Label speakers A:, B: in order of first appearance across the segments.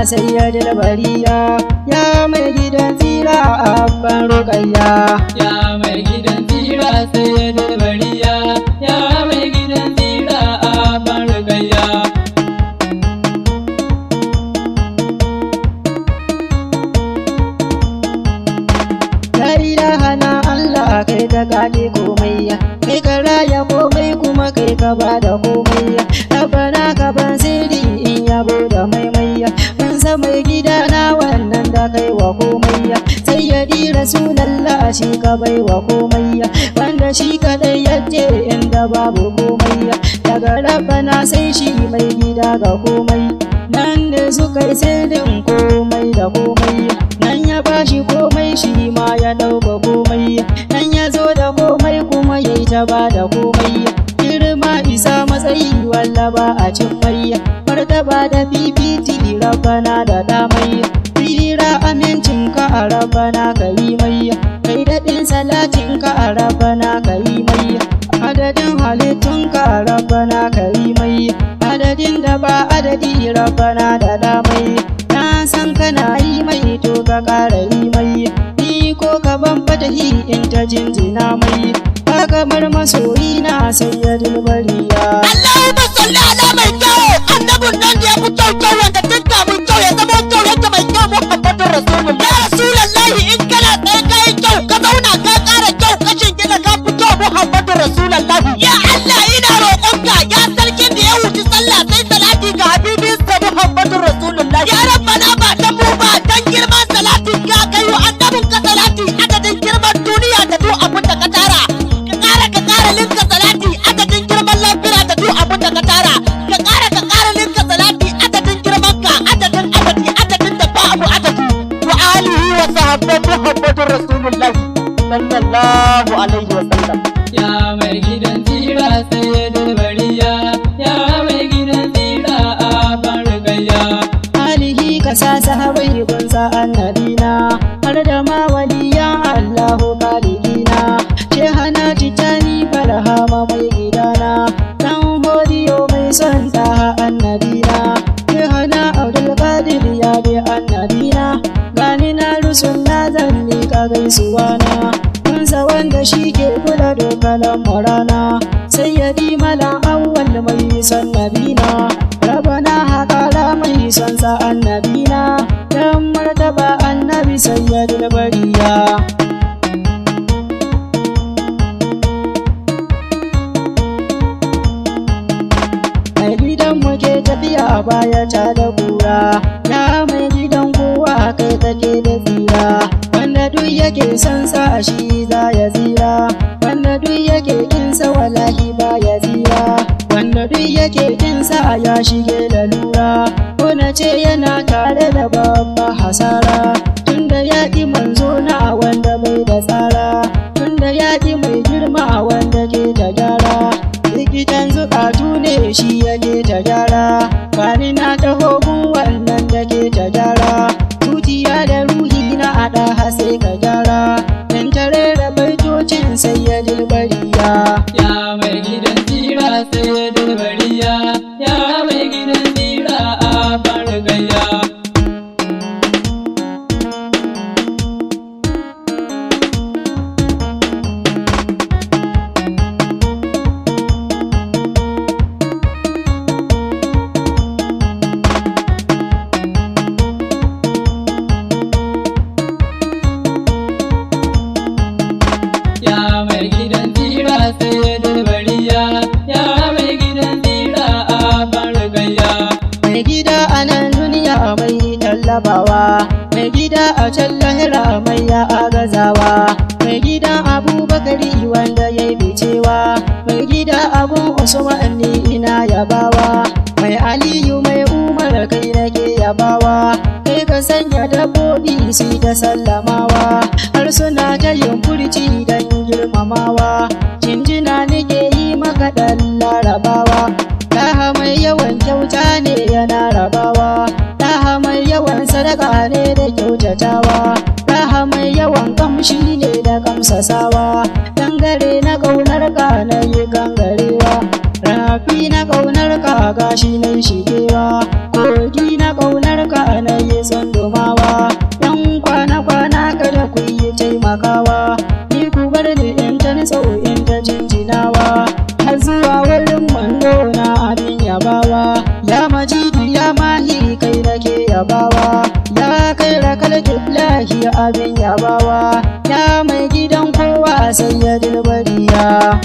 A: sayyidul bariya, ya mai gidan tsira abban rukayya.
B: Ya mai gidan tsira sayyidul bariya, ya mai gidan tsira abban rukayya.
A: La ilaha na Allah kai ka kage komai, kai ka raya komai kuma kai ka bada komai. Rabbana ka ban sirri in yabo da maimai, ban san mai gida na wannan da kai wa komai. Sayyidi Rasulallah shi ka bai wa komai, wanda shi kadai yaje inda babu komai. Daga Rabbana sai shi mai gida ga komai, nan da suka yi sirrin komai da komai. Nan ya bashi komai shi ma ya dauka komai, nan ya zo da komai kuma ya yi ta ba da komai. Girma isa matsayi walla ba a cin mai, martaba da fifiti Rabbana da damai. Tsira amincin ka a Rabbana ka yi mai, kai daɗin salatin ka a Rabbana ka yi mai. Adadin halittun ka a Rabbana ka yi mai, adadin da ba adadi Rabbana da damai. Na san kana yi mai to ka ƙara yi mai, ni ko ka ban fatahi in ta jinjina mai. Ba kamar masoyi na sayyidul bariya.
C: Allahumma salli ala mai kyau, annabin nan da ya fi kyau kyau wanda dukka mun kyau ya zama kyau yadda mai kyau Muhammadu Rasulullah. Ya Rasulullahi in kana tsaye ka yi kyau, ka zauna ka ƙara kyau, kashin gina ka fi kyau Muhammadu Rasulullah. Ya Allah ina roƙonka, ya sarkin da ya wuce sallah sai salati ga habibinsa Muhammadu Rasulullah. Ya Rabbana ba ta mu ba dan girman salatin ka kai wa annabin ka salati adadin girman duniya da duk abin da ka tara. Ka ƙara linka salati adadin girman lafiya da duk abin da ka tara. Ka ƙara linka salati adadin girman ka adadin abadi adadin da ba abu adadi. Wa alihi wa sahabban Muhammadu Rasulullah sallallahu alaihi wa sallam.
B: Ya mai gidan tsira sayyidul bariya, ya mai gidan tsira abban rukayya.
A: Alihi ka sa sahabai gunsa annabina, har da ma waliyan Allahu kaligina. Shehana titani barhama mai gidana, dan hodiyo mai son ta annabina. Shehana Abdul Qadir ya bi annabina, gani na rusul na zan miƙa gaisuwana. Kunsa wanda shi ke kula da kalan murana, sayyidi malam awwal mai son nabina. Rabbana haƙala mai son sa annabina, dan martaba annabi sayyidul bariya. Mai gidan muke tafiya a baya ta da kura, ya mai gidan kowa kai kake da tsira. Wanda duk yake son sa shi za ya tsira, wanda duk yake kinsa wallahi ba ya tsira. Wanda duk yake kinsa ya shige lalura, ko na ce yana tare da babba hasara. Tunda yaƙi manzo na wanda bai da tsara, tunda yaƙi mai girma wanda ke ta gyara. Likitan zukatu ne shi yake ta gyara, bani na taho gun wannan da ke ta gyara. Zuciya da ruhi na haɗa sai ka gyara, dan tare da baitocin sayyidul bariya.
B: Ya mai gidan tsira sayyidul bariya, ya mai gidan tsira abban rukayya. Ya mai gidan tsira sayyidul bariya, ya mai gidan tsira abban rukayya.
A: Mai gida a nan duniya mai tallabawa, mai gida a can lahira mai ya agazawa. Mai gidan Abubakari wanda ya yi bicewa, mai gida abun Usman ni ina yabawa. Mai Aliyu mai Umar kai nake yabawa, kai ka sanya dabbobi su ta sallamawa, har suna ta yin furci don girmamawa. Jinjina nake yi maka ɗan larabawa, ɗaha mai yawan kyauta ne yana rabawa, ɗaha mai yawan sadaka ne da kyautatawa, ɗaha mai yawan kamshi ne da kamsasawa. Gangare na ƙaunar ka na yi gangarewa, rafi na ƙaunar ka gashi na shigewa, kogi na ƙaunar ka na taimakawa, ni ku bar ni in ta nitso in ta jinjinawa, har zuwa wurin manzo na abin yabawa, ya majidi ya mahi kai nake yabawa, ya kai rakal killahi abin yabawa, ya mai gidan kowa sayyidul bariya.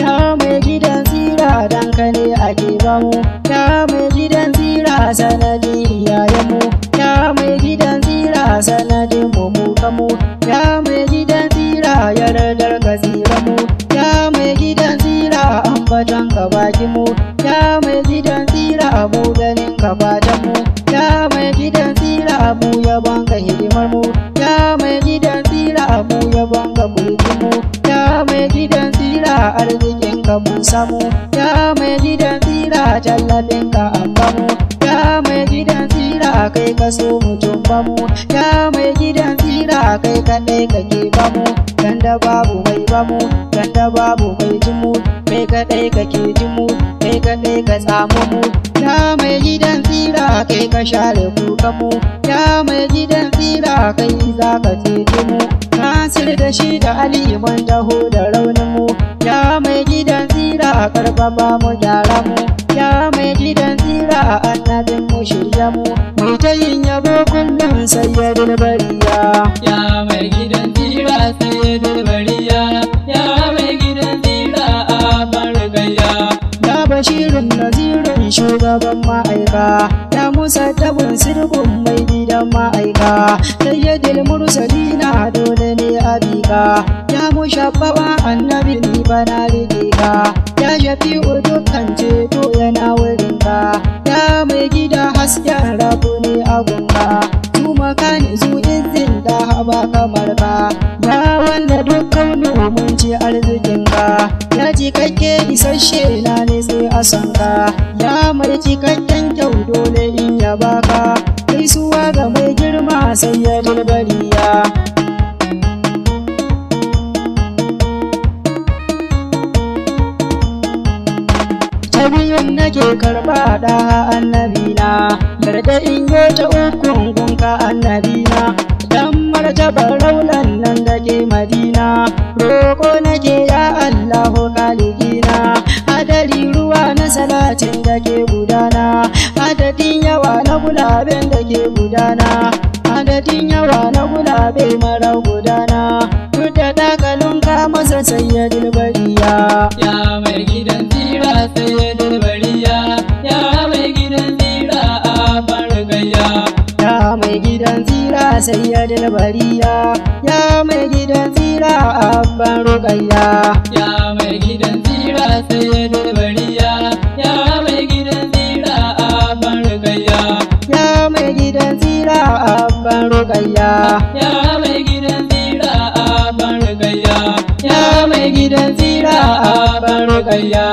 A: Ya mai gidan tsira dan ka ne ake bamu, ya mai gidan tsira sanadin iyayenmu, ya mai gidan tsira sanadin mu kamu, ya mai gidan tsira yardar ka tsira mu, ya mai gidan tsira ambaton ka baki mu, ya mai gidan tsira mu ganin ka fatan mu, ya mai gidan tsira mu yabon ka hidimar mu, ya mai gidan tsira mu yabon ka mulkin mu, ya mai gidan tsira arzikin ka mun samu, ya mai gidan tsira tallafin ka an bamu, ya mai gidan tsira kai ka so mutum bamu, ya mai gidan tsira kai kaɗai kake bamu, ganda babu mai bamu, ganda babu mai jimu, kai kaɗai kake jimu, kai kaɗai ka tsamu mu, ya mai gidan tsira kai ka share kukanmu, ya mai gidan tsira kai za ka cece mu, Nasir da shi da Ali mun taho da raunin mu, ya mai gidan tsira karfafa mu gyara mu, ya mai gidan tsira annabin mu shirya mu, mai ta yin yabo kullum sayyidul bariya.
B: Ya mai gidan tsira sayyidul bariya, ya mai gidan tsira a bargaya.
A: Ya bashirin nazirin shugaban ma'aika, ya musaddabin sirgun mai gidan ma'aika, sayyidul mursalina dole ne abika, ya mushabbaba annabi ni bana rike ka, ya shafi'u dukkan ceto yana wurinka, ya mai gida hasken rabu ne agunka, su makani su izin da haba kamar ka, ya wanda dukkan mun ci arzikinka, ya cikakke isasshe na ne sai a sanka, ya mai cikakken kyau dole in ya baka, gaisuwa ga mai girma sayyidul bariya. Ta biyun nake karɓa da annabina, yarda in yo ta ukun gunka annabina, dan martabar raulan nan da ke madina, roƙo nake ya Allahu kaligina, adari ruwa na salatin da ke gudana, adadin yawa na gulaben da ke gudana, adadin yawa na gulabe mara gudana, duk da dakalin ka masa sayyidul bariya.
B: Ya mai gidan tsira sayyidul bariya, ya mai gidan tsira a bargaya.
A: Ya mai gidan tsira sayyidul bariya, ya mai gidan tsira abban rukayya.
B: Ya mai gidan tsira sayyidul bariya, ya mai gidan tsira a bargaya.
A: Ya mai gidan tsira abban rukayya.
B: Ya mai gidan tsira a bargaya.
A: Ya mai gidan tsira abban rukayya.